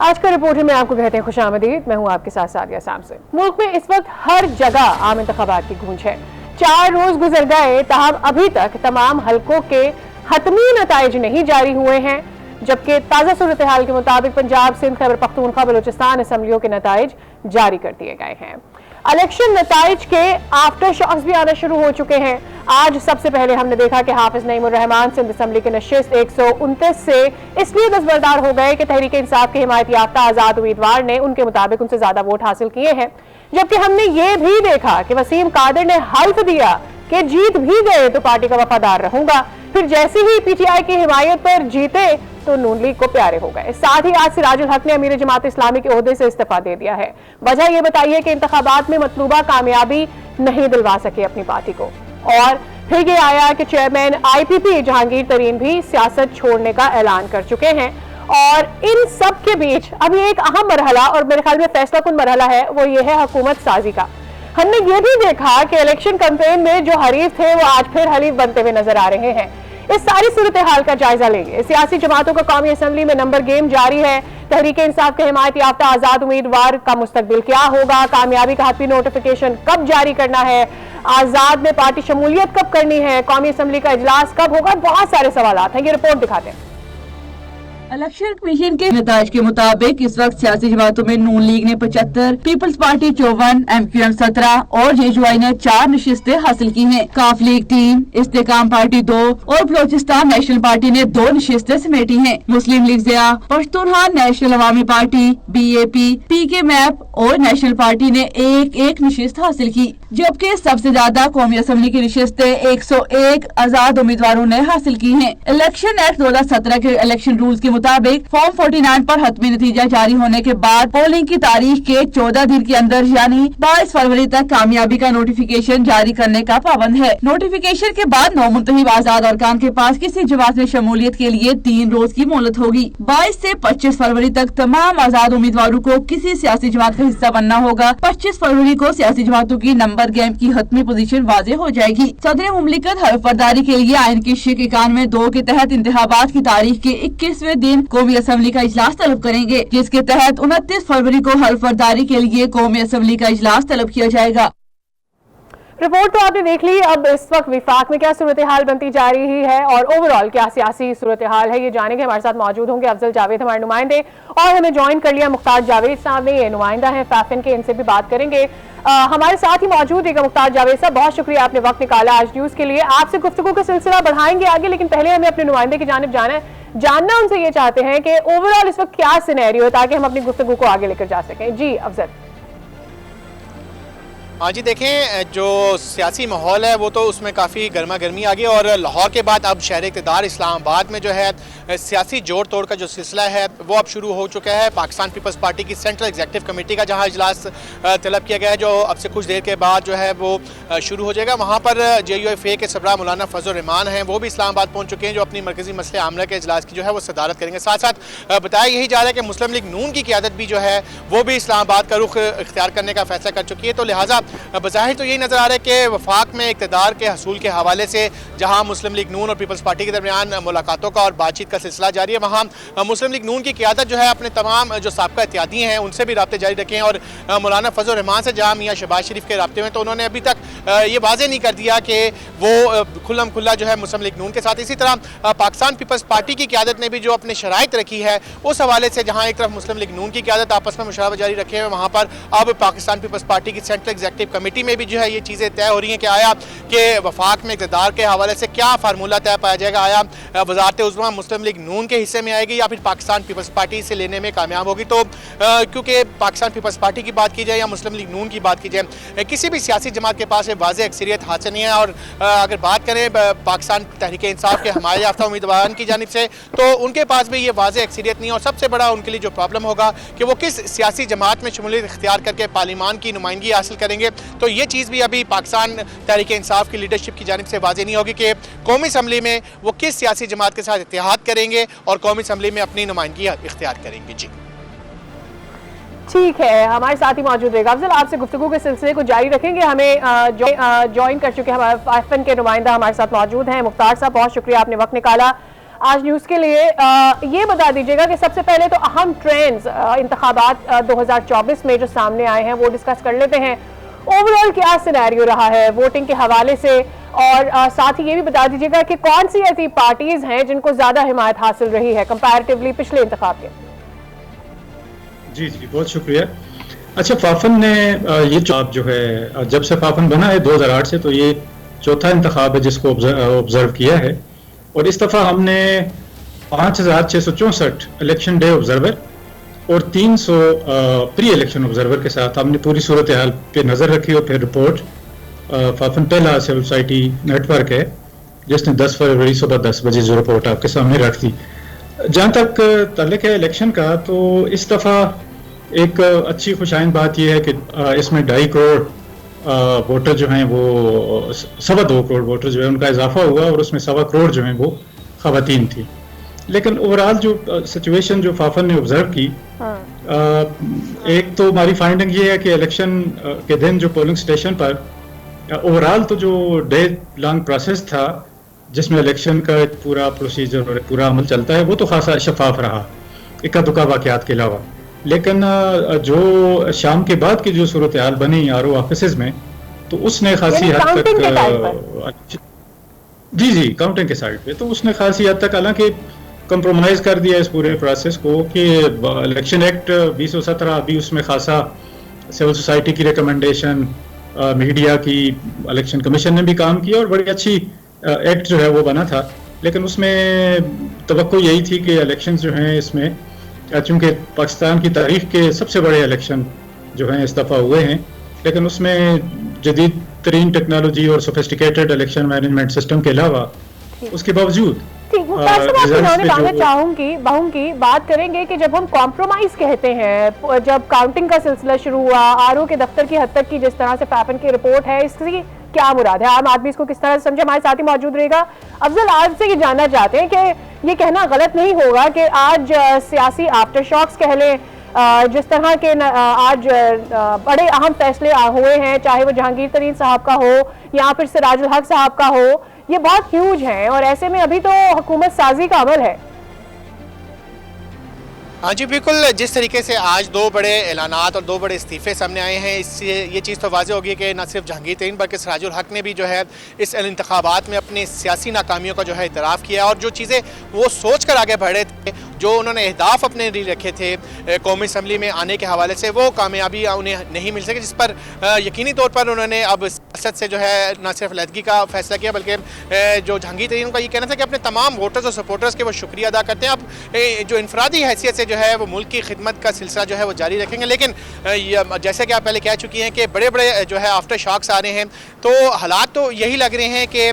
आज का रिपोर्टर में आपको कहते हैं खुशामदीद। मैं हूं आपके साथ सादिया सामसे। मुल्क में इस वक्त हर जगह आम इंतखाबात की गूंज है। 4 रोज गुजर गए, ताहम अभी तक तमाम हलकों के हतमी नताइज नहीं जारी हुए हैं, जबकि ताज़ा सूरत हाल के मुताबिक पंजाब, सिंध, खैबर पख्तूनख्वा, बलूचिस्तान असम्बलियों के नताइज जारी कर दिए गए हैं। इलेक्शन नताइज के आफ्टर शॉक्स भी आना शुरू हो चुके हैं। आज सबसे पहले हमने देखा कि हाफिज नईमुर रहमान सिंध असम्बली के नशिस्त 129 से इसलिए दस्तबरदार हो गए कि तहरीक इंसाफ के हिमायत याफ्ता आजाद उम्मीदवार ने उनके मुताबिक उनसे ज्यादा वोट हासिल किए हैं। जबकि हमने ये भी देखा कि वसीम कादिर ने हल्फ दिया कि जीत भी गए तो पार्टी का वफादार रहूंगा। फिर जैसे ही पीटीआई की हिमायत पर जीते तो नून लीग को प्यारे हो गए। साथ ही आज सिराजुल हक ने अमीर जमात इस्लामी के ओहदे से इस्तीफा दे दिया है। वजह यह बताइए कि इंतखाबात में मतलूबा कामयाबी नहीं दिलवा सके अपनी पार्टी को। और फिर ये आया कि चेयरमैन आईपीपी जहांगीर तरीन भी सियासत छोड़ने का ऐलान कर चुके हैं। और इन सब के बीच अभी एक अहम मरहला, और मेरे ख्याल में फैसला कुन मरहला है, वो ये है हुकूमत साजी का। हमने ये भी देखा कि इलेक्शन कैंपेन में जो हरीफ थे वो आज फिर हलीफ बनते हुए नजर आ रहे हैं। इस सारी सूरत हाल का जायजा लेंगे। सियासी जमातों का कौमी असम्बली में नंबर गेम जारी है। तहरीक इंसाफ के हिमायत याफ्ता आजाद उम्मीदवार का मुस्तकबिल क्या होगा, कामयाबी का हतमी नोटिफिकेशन कब जारी करना है, आजाद में पार्टी शमूलियत कब करनी है, कौमी असम्बली का इजलास कब होगा, बहुत सारे सवाल हैं। ये रिपोर्ट दिखाते हैं। इलेक्शन कमीशन के नताज के मुताबिक इस वक्त सियासी जमातों में नून लीग ने 75, पीपल्स पार्टी 54, MQM 17 और जेजुआई ने 4 नशिस्तें हासिल की हैं। काफ लीग 3, इस्तेकाम पार्टी 2 और बलोचिस्तान नेशनल पार्टी ने 2 नशिस्तें समेटी हैं। मुस्लिम लीग ज़िया, पश्तूनख्वा नेशनल अवामी पार्टी, BAP, PK मैप और नेशनल पार्टी ने 1-1 नशिस्त हासिल की। जबकि सबसे ज्यादा कौमी असम्बली की नशिस्तें 101 आजाद उम्मीदवारों ने हासिल की हैं। इलेक्शन एक्ट 2017 के इलेक्शन रूल्स के मुताबिक फॉर्म 49 पर हतमी नतीजा जारी होने के बाद पोलिंग की तारीख के 14 दिन के अंदर यानी 22 फरवरी तक कामयाबी का नोटिफिकेशन जारी करने का पाबंद है। नोटिफिकेशन के बाद नौमुंतखब आजाद अरकान के पास किसी जमात में शमूलियत के लिए 3 रोज की मोहलत होगी। 22 से 25 फरवरी तक तमाम आजाद उम्मीदवारों को किसी सियासी जमात का हिस्सा बनना होगा। 25 फरवरी को सियासी जमातों की नंबर गेम की हतमी पोजीशन वाजे हो जाएगी। सदर मुमलिकत हल्फबर्दारी के लिए आइन की शिक 91(2) के तहत इंतखाबात की तारीख के 21वें दिन कौमी असम्बली का इजलास तलब करेंगे, जिसके तहत 29 फरवरी को हल्फबर्दारी के लिए कौमी असम्बली का इजलास तलब किया जाएगा। रिपोर्ट तो आपने देख ली। अब इस वक्त विफाक में क्या सूरत हाल बनती जा रही है और ओवरऑल क्या सियासी सूरत हाल है, ये जानेंगे। हमारे साथ मौजूद होंगे अफजल जावेद, हमारे नुमाइंदे, और हमें ज्वाइन कर लिया मुख्तार जावेद साहब ने, ये नुमाइंदा है फैफिन के, इनसे भी बात करेंगे। हमारे साथ ही मौजूद है मुख्तार जावेद साहब, बहुत शुक्रिया आपने वक्त निकाला आज न्यूज के लिए। आपसे गुफ्तगू का सिलसिला बढ़ाएंगे आगे, लेकिन पहले हमें अपने नुमाइंदे की जानिब जानना उनसे ये चाहते हैं कि ओवरऑल इस वक्त क्या सिनेरियो है, ताकि हम अपनी गुफ्तगू को आगे लेकर जा सकें। जी अफजल। हाँ जी, देखें जो सियासी माहौल है वो तो उसमें काफ़ी गर्मा गर्मी आ गई, और लाहौर के बाद अब शहर इक़्तिदार इस्लामाबाद में जो है सियासी जोड़ तोड़ का जो सिलसिला है वो अब शुरू हो चुका है। पाकिस्तान पीपल्स पार्टी की सेंट्रल एग्जीक्यूटिव कमेटी का जहाँ इजलास तलब किया गया है, जो अब से कुछ देर के बाद जो है वो शुरू हो जाएगा। वहाँ पर JUFA के सरबराह मौलाना फजल रहमान हैं, वो भी इस्लामाबाद पहुँच चुके हैं, जो अपनी मरकज़ी मसले आमला के इजलास की जो है वो सदारत करेंगे। साथ साथ बताया यही जा रहा है कि मुस्लिम लीग नून की क़यादत भी जो है वो भी इस्लामाबाद का रुख इख्तियार करने का फैसला कर चुकी है। तो लिहाजा बज़ाहिर तो यही नज़र आ रहा है कि वफाक में इक़्तिदार के हसूल के हवाले से जहाँ मुस्लिम लीग नून और पीपल्स पार्टी के दरमियान मुलाकातों का और बातचीत का सिलसिला जारी है, वहाँ मुस्लिम लीग नून की क़यादत जो है अपने तमाम जो साबका इत्यादी हैं उनसे भी राब्ते जारी रखे हैं। और मौलाना फजल रहमान से जहाँ मियाँ शहबाज शरीफ के राब्ते में, तो उन्होंने अभी तक ये वाज़े नहीं कर दिया कि वो खुल्लम खुल्ला जो है मुस्लिम लीग नून के साथ। इसी तरह पाकिस्तान पीपल्स पार्टी की क़यादत ने भी जो अपने शराइत रखी है उस हवाले से, जहाँ एक तरफ मुस्लिम लीग नून की क़यादत आपस में मुशावरा जारी रखे हैं, वहाँ पर अब पाकिस्तान पीपल्स पार्टी की सेंट्रल एग्जीक्यूटिव कमेटी में भी जो है ये चीज़ें तय हो रही हैं कि आया कि वफाक में इक़्तिदार के हवाले से क्या फार्मूला तय पाया जाएगा। आया वज़ारत उज़्मा मुस्लिम लीग नून के हिस्से में आएगी या फिर पाकिस्तान पीपल्स पार्टी से लेने में कामयाब होगी। तो क्योंकि पाकिस्तान पीपल्स पार्टी की बात की जाए या मुस्लिम लीग नून की बात की जाए, किसी भी सियासी जमात के पास वाज़ेह अक्सरियत हासिल नहीं है। और अगर बात करें पाकिस्तान तहरीक इंसाफ के हिमायत याफ्ता उम्मीदवार की जानिब से, तो उनके पास भी ये वाज़ेह अक्सरियत नहीं है। और सबसे बड़ा उनके लिए जो प्रॉब्लम होगा कि वो किस सियासी जमात में शमूलियत इख्तियार करके पार्लिमान की नुमाइंदगी हासिल करेंगे। तो ये चीज़ भी अभी पाकिस्तान तहरीक इंसाफ की लीडरशिप की जानिब से वाज़ेह नहीं होगी कि कौमी असम्बली में वो किस सियासी जमात के साथ इत्तेहाद करेंगे और कौमी असम्बली में अपनी नुमाइंदगी इख्तियार करेंगे। जी ठीक है, हमारे साथ ही मौजूद रहेगा अफजल, आपसे गुफ्तगू के सिलसिले को जारी रखेंगे। हमें ज्वाइन कर चुके हैं हमारे फैफिन के नुमाइंदा हमारे साथ मौजूद हैं मुख्तार साहब, बहुत शुक्रिया आपने वक्त निकाला। आज न्यूज़ के लिए। ये बता दीजिएगा कि सबसे पहले तो अहम ट्रेंड्स इंतखाबात 2024 में जो सामने आए हैं वो डिस्कस कर लेते हैं। ओवरऑल क्या सिनेरियो रहा है वोटिंग के हवाले से, और साथ ही ये भी बता दीजिएगा कि कौन सी ऐसी पार्टीज हैं जिनको ज्यादा हिमायत हासिल रही है कंपैरेटिवली पिछले इंतखाब के। जी जी, बहुत शुक्रिया। अच्छा, फाफन ने ये जो है, जब से फाफन बना है 2008 से, तो ये चौथा इंतखाब है जिसको ऑब्जर्व किया है। और इस दफ़ा हमने 5664 इलेक्शन डे ऑब्जर्वर और 300 प्री इलेक्शन ऑब्जर्वर के साथ हमने पूरी सूरत हाल पे नज़र रखी और फिर रिपोर्ट फाफन पहला सिविल सोसाइटी नेटवर्क है जिसने 10 फरवरी सुबह 10 बजे जो रिपोर्ट आपके सामने रख दी। जहाँ तक ताल्लुक है इलेक्शन का, तो इस दफ़ा एक अच्छी खुशाइन बात यह है कि इसमें 2.5 करोड़ वोटर जो हैं वो 2.25 करोड़ वोटर जो है उनका इजाफा हुआ और उसमें 2.25 करोड़ जो हैं वो ख़वातीन थी। लेकिन ओवरऑल जो सिचुएशन जो फाफन ने ऑब्जर्व की, एक तो हमारी फाइंडिंग ये है कि इलेक्शन के दिन जो पोलिंग स्टेशन पर ओवरऑल तो जो डे लॉन्ग प्रोसेस था जिसमें इलेक्शन का एक पूरा प्रोसीजर और पूरा अमल चलता है वो तो खासा शफाफ रहा इक्का दुक्का वाक़यात के अलावा। लेकिन जो शाम के बाद की जो सूरत हाल बनी आरओ ऑफिस में, तो उसने खासी हद तक जी काउंटिंग के साइड पे तो उसने खासी हद तक हालांकि कंप्रोमाइज़ कर दिया इस पूरे प्रोसेस को कि इलेक्शन एक्ट 2017 अभी उसमें खासा सिविल सोसाइटी की रिकमेंडेशन, मीडिया की, इलेक्शन कमीशन ने भी काम किया और बड़ी अच्छी एक्ट जो है वो बना था। लेकिन उसमें तवक्को यही थी कि इलेक्शन जो हैं इसमें, चूँकि पाकिस्तान की तारीख के सबसे बड़े इलेक्शन जो हैं इस दफ़ा हुए हैं, लेकिन उसमें जदीद तरीन टेक्नोलॉजी और सोफिस्टिकेटेड इलेक्शन मैनेजमेंट सिस्टम के अलावा उसके बावजूद चाहूंगी बात करेंगे कि जब हम कॉम्प्रोमाइज कहते हैं, जब काउंटिंग का सिलसिला शुरू हुआ आरओ के दफ्तर की हद तक की जिस तरह से पैपन की रिपोर्ट है, इसकी क्या मुराद है, आम आदमी इसको किस तरह से समझे। हमारे साथ ही मौजूद रहेगा अफजल। आज से ये जानना चाहते हैं कि ये कहना गलत नहीं होगा कि आज सियासी आफ्टर शॉक्स कह लें, जिस तरह के आज बड़े अहम फैसले हुए हैं, चाहे वो जहांगीर तरीन साहब का हो या फिर सिराजुल हक साहब का हो, ये बहुत ह्यूज हैं और ऐसे में अभी तो हुकूमत साजी का अमल है। हाँ जी बिल्कुल, जिस तरीके से आज 2 बड़े ऐलानात और 2 बड़े इस्तीफ़े सामने आए हैं, इससे ये चीज़ तो वाज़ेह होगी कि न सिर्फ जहांगीर तरीन बल्कि सिराजुल हक ने भी जो है इस इंतखाबात में अपनी सियासी नाकामियों का जो है इतराफ़ किया और जो चीज़ें वो सोच कर आगे बढ़े थे, जो उन्होंने अहदाफ अपने लिए रखे थे कौमी असम्बली में आने के हवाले से, वो कामयाबी उन्हें नहीं मिल सकी, जिस पर यकीनी तौर पर उन्होंने अब सियासत से जो है न सिर्फ अलहदगी का फैसला किया बल्कि जो जहांगीर तरीन का ये कहना था कि अपने तमाम वोटर्स और सपोर्टर्स के वो शुक्रिया अदा करते हैं। अब जो इनफरादी हैसियत से जो है वो मुल्क की खिदमत का सिलसिला जो है वो जारी रखेंगे। लेकिन जैसे कि आप पहले कह चुकी हैं कि बड़े बड़े जो है आफ्टर शॉक्स आ रहे हैं, तो हालात तो यही लग रहे हैं कि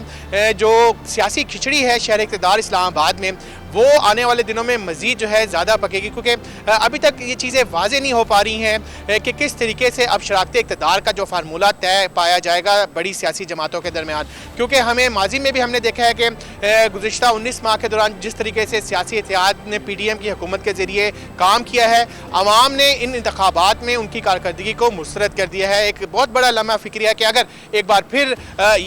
जो सियासी खिचड़ी है शहर इक़्तिदार इस्लामाबाद में वो आने वाले दिनों में मज़ीद जो है ज़्यादा पकेगी, क्योंकि अभी तक ये चीज़ें वाज़ेह नहीं हो पा रही हैं कि किस तरीके से अब शराकत इक़्तिदार का जो फार्मूला तय पाया जाएगा बड़ी सियासी जमातों के दरमियान। क्योंकि हमें माजी में भी हमने देखा है कि गुज़िश्ता 19 माह के दौरान जिस तरीके से सियासी इत्तेहाद ने PDM की हुकूमत के ज़रिए काम किया है, आवाम ने इन इंतखाबात में उनकी कारकर्दगी को मुस्तरद कर दिया है। एक बहुत बड़ा लम्हा फ़िक्र है कि अगर एक बार फिर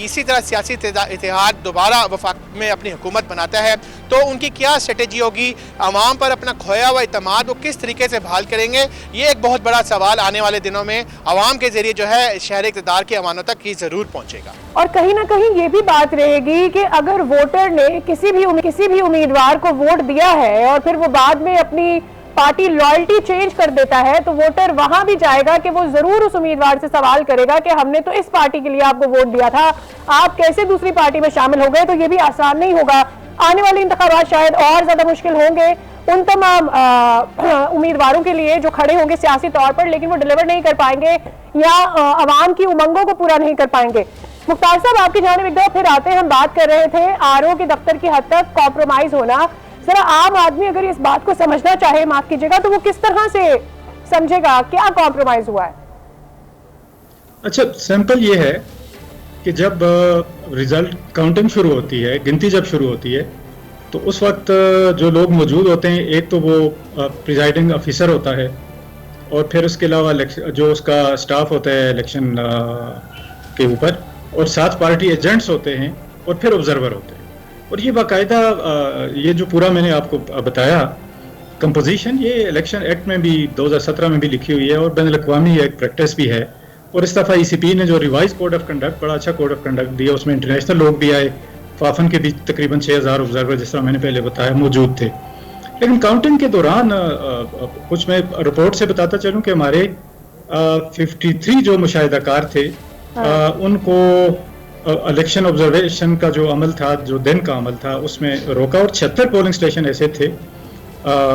इसी तरह सियासी इत्तेहाद दोबारा वफाक में अपनी हुकूमत बनाता है तो उनकी क्या स्ट्रेटेजी होगी, आवाम पर अपना खोया हुआ इत्तेमाद वो किस तरीके से बहाल करेंगे, ये एक बहुत बड़ा सवाल आने वाले दिनों में आवाम के जरिए जो है शहर इक़्तिदार के अवानों तक ही ज़रूर पहुँचेगा। और कहीं ना कहीं ये भी बात रहेगी कि अगर वोटर ने किसी भी उम्मीदवार को वोट दिया है और फिर वो बाद में अपनी पार्टी लॉयल्टी चेंज कर देता है, तो वोटर वहां भी जाएगा कि वो जरूर उस उम्मीदवार से सवाल करेगा कि हमने तो इस पार्टी के लिए आपको वोट दिया था, आप कैसे दूसरी पार्टी में शामिल हो गए। तो ये भी आसान नहीं होगा। आने वाले इंतखाबात शायद और ज्यादा मुश्किल होंगे उन तमाम उम्मीदवारों के लिए जो खड़े होंगे सियासी तौर पर, लेकिन वो डिलीवर नहीं कर पाएंगे या अवाम की उमंगों को पूरा नहीं कर पाएंगे। मुख्तार साहब, आपकी जानिब एक दफा फिर आते हैं। हम बात कर रहे थे आरओ के दफ्तर की हद तक कॉम्प्रोमाइज होना। जरा आम आदमी अगर इस बात को समझना चाहे, माफ कीजिएगा, तो वो किस तरह से समझेगा क्या कॉम्प्रोमाइज हुआ है? अच्छा, सिंपल ये है कि जब रिजल्ट काउंटिंग शुरू होती है, गिनती जब शुरू होती है, तो उस वक्त जो लोग मौजूद होते हैं, एक तो वो प्रिजाइडिंग ऑफिसर होता है और फिर उसके अलावा जो उसका स्टाफ होता है इलेक्शन के ऊपर, और 7 पार्टी एजेंट्स होते हैं और फिर ऑब्जर्वर होते हैं। और ये बाकायदा ये जो पूरा मैंने आपको बताया कंपोजिशन, ये इलेक्शन एक्ट में भी 2017 में भी लिखी हुई है और बैनुल अक़वामी एक प्रैक्टिस भी है। और इस दफ़ा ECP ने जो रिवाइज कोड ऑफ कंडक्ट, बड़ा अच्छा कोड ऑफ कंडक्ट दिया, उसमें इंटरनेशनल लोग भी आए, फाफन के भी तकरीबन 6000 ऑब्जर्वर, जिस तरह मैंने पहले बताया, मौजूद थे। लेकिन काउंटिंग के दौरान कुछ मैं रिपोर्ट से बताता चलूँ कि हमारे 53 जो मुशाहिदाकार थे उनको इलेक्शन ऑब्जर्वेशन का जो अमल था, जो दिन का अमल था, उसमें रोका। और 76 पोलिंग स्टेशन ऐसे थे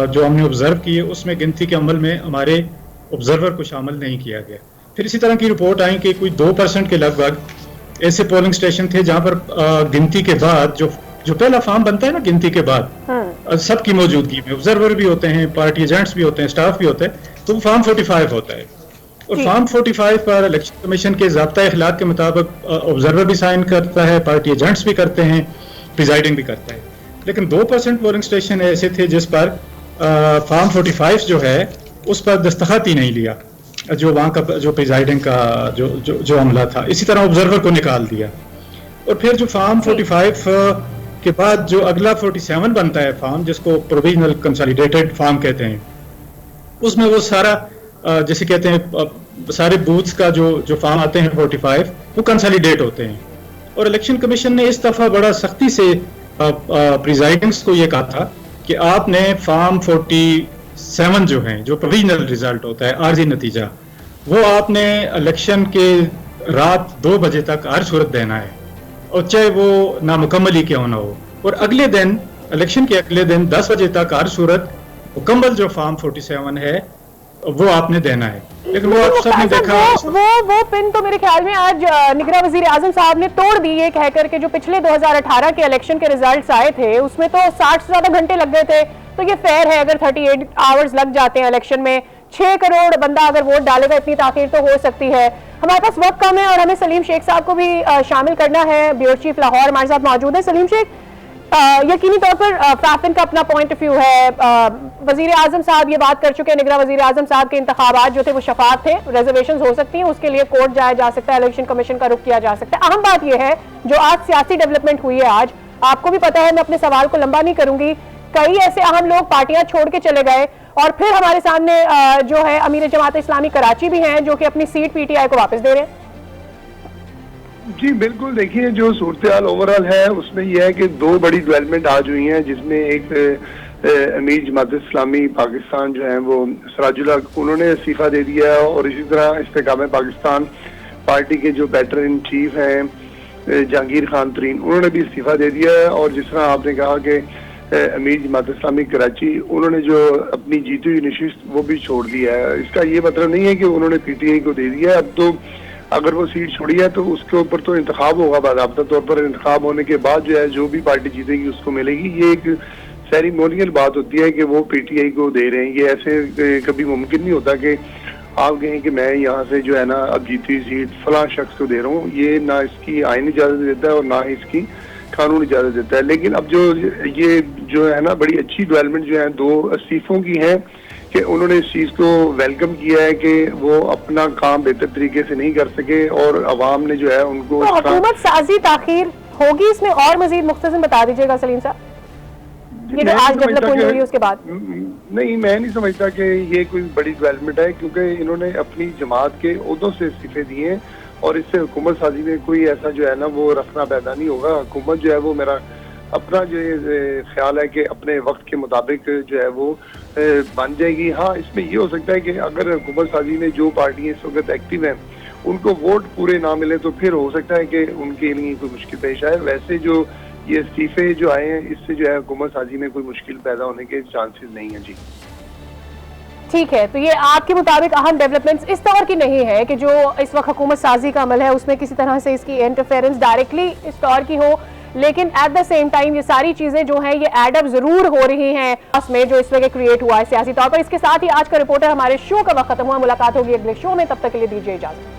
जो हमने ऑब्जर्व किए, उसमें गिनती के अमल में हमारे ऑब्जर्वर को शामिल नहीं किया गया। फिर इसी तरह की रिपोर्ट आई कि कोई 2% के लगभग ऐसे पोलिंग स्टेशन थे जहां पर गिनती के बाद जो पहला फॉर्म बनता है ना, गिनती के बाद सबकी मौजूदगी में ऑब्जर्वर भी होते हैं, पार्टी एजेंट्स भी होते हैं, स्टाफ भी होते हैं, तो फॉर्म 45 होता है। और फॉर्म 45 पर इलेक्शन कमीशन के ज़ाब्ता अखलाक के मुताबिक ऑब्जर्वर भी साइन करता है, पार्टी एजेंट्स भी करते हैं, प्रिजाइडिंग भी करता है। लेकिन 2% पोलिंग स्टेशन ऐसे थे जिस पर फॉर्म 45 जो है उस पर दस्तखत ही नहीं लिया, जो वहाँ का जो प्रिजाइडिंग का जो अमला था। इसी तरह ऑब्जर्वर को निकाल दिया। और फिर जो फॉर्म 45 के बाद जो अगला 47 बनता है फॉर्म, जिसको प्रोविजनल कंसोलिडेटेड फॉर्म कहते हैं, उसमें वो सारा जैसे कहते हैं सारे बूथ्स का जो फॉर्म आते हैं 45 वो कंसोलिडेट होते हैं। और इलेक्शन कमीशन ने इस दफ़ा बड़ा सख्ती से प्रिजाइडिंग्स को ये कहा था कि आपने फॉर्म 47 जो हैं, जो प्रोविजनल रिजल्ट होता है, आर्जी नतीजा, वो आपने इलेक्शन के रात 2 बजे तक हर सूरत देना है, और चाहे वो नामुकम्मल ही क्यों ना हो। और अगले दिन, इलेक्शन के अगले दिन 10 बजे तक हर सूरत मुकम्मल जो फॉर्म 47 है वो आपने देना है। लेकिन वो आप सबने देखा, वो पिन तो मेरे ख्याल में आज निगरां वजीर आजम साहब ने तोड़ दी, ये कह करके जो पिछले 2018 के इलेक्शन के रिजल्ट्स आए थे उसमें तो 60 से ज्यादा घंटे लग गए थे। तो ये फेयर है अगर 38 आवर्स लग जाते हैं इलेक्शन में, 6 करोड़ बंदा अगर वोट डालेगा, इतनी ताखीर तो हो सकती है। हमारे पास वक्त कम है और हमें सलीम शेख साहब को भी शामिल करना है, ब्यूरो चीफ लाहौर हमारे साथ मौजूद है। सलीम शेख, यकीनी तौर पर फाफिन का अपना पॉइंट ऑफ व्यू है, वजीर आजम साहब ये बात कर चुके हैं, निगरां वजीर आजम साहब के इंतखाबात जो थे वो शफाफ थे, रिजर्वेशंस हो सकती हैं, उसके लिए कोर्ट जाया जा सकता है, इलेक्शन कमीशन का रुख किया जा सकता है। अहम बात यह है जो आज सियासी डेवलपमेंट हुई है, आज आपको भी पता है, मैं अपने सवाल को लंबा नहीं करूंगी, कई ऐसे अहम लोग पार्टियां छोड़ के चले गए और फिर हमारे सामने जो है अमीर जमात इस्लामी कराची भी हैं जो कि अपनी सीट PTI को वापस दे रहे हैं। जी बिल्कुल, देखिए जो सूरत हाल ओवरऑल है उसमें यह है कि 2 बड़ी डेवलपमेंट आज हुई हैं, जिसमें एक अमीर जमात इस्लामी पाकिस्तान जो है वो सराजुल्लाह, उन्होंने इस्तीफा दे दिया है, और इसी तरह इस्तेकाम पाकिस्तान पार्टी के जो पैटर इन चीफ हैं जहांगीर खान तरीन, उन्होंने भी इस्तीफा दे दिया है। और जिस तरह आपने कहा कि अमीर जमात इस्लामी कराची, उन्होंने जो अपनी जीती हुई नशिस्त वो भी छोड़ दिया है। इसका ये मतलब नहीं है कि उन्होंने PTI को दे दिया है, अब तो अगर वो सीट छोड़ी है तो उसके ऊपर तो इंतखाब होगा, बाकायदा तौर पर इंतखाब होने के बाद जो है जो भी पार्टी जीतेगी उसको मिलेगी। ये एक सेरेमोनियल बात होती है कि वो PTI को दे रहे हैं। ये ऐसे कभी मुमकिन नहीं होता कि आप कहें कि मैं यहाँ से जो है ना अब जीती सीट फलां शख्स को दे रहा हूँ, ये ना इसकी आईन इजाजत देता है और ना इसकी कानून इजाजत देता है। लेकिन अब ये जो है ना बड़ी अच्छी डेवलपमेंट जो है 2 इस्तीफों की है कि उन्होंने इस चीज को वेलकम किया है कि वो अपना काम बेहतर तरीके से नहीं कर सके और अवाम ने जो है उनको तो हुकूमत साजी ताखीर होगी इसमें, और मजीद मुख्तसर बता दीजिएगा सलीम साहब, ये जो आज डेवलपमेंट हुई उसके बाद। नहीं, मैं नहीं समझता कि ये कोई बड़ी डेवलपमेंट है, क्योंकि इन्होंने अपनी जमात के ओहदों से इस्तीफे दिए हैं और इससे हुकूमत साजी में कोई ऐसा जो है ना वो रखना पैदा नहीं होगा। हुकूमत जो है वो, मेरा अपना जो ख्याल है कि अपने वक्त के मुताबिक जो है वो बन जाएगी। हाँ, इसमें ये हो सकता है कि अगर हुकूमत साजी में जो पार्टियां इस वक्त एक्टिव हैं उनको वोट पूरे ना मिले तो फिर हो सकता है कि उनके लिए कोई मुश्किल पेश आए। वैसे जो ये इस्तीफे जो आए हैं इससे जो है हुकूमत साजी में कोई मुश्किल पैदा होने के चांसेस नहीं है। जी ठीक है, तो ये आपके मुताबिक अहम डेवलपमेंट्स इस तरह की नहीं है कि जो इस वक्त हुकूमत साजी का अमल है उसमें किसी तरह से इसकी इंटरफेरेंस डायरेक्टली इस तौर की हो, लेकिन एट द सेम टाइम ये सारी चीजें जो हैं ये एड अप जरूर हो रही हैं उसमें जो इस वक्त क्रिएट हुआ है सियासी तौर पर। इसके साथ ही आज का रिपोर्टर हमारे शो का वक्त खत्म हुआ, मुलाकात होगी अगले शो में, तब तक के लिए दीजिए इजाजत।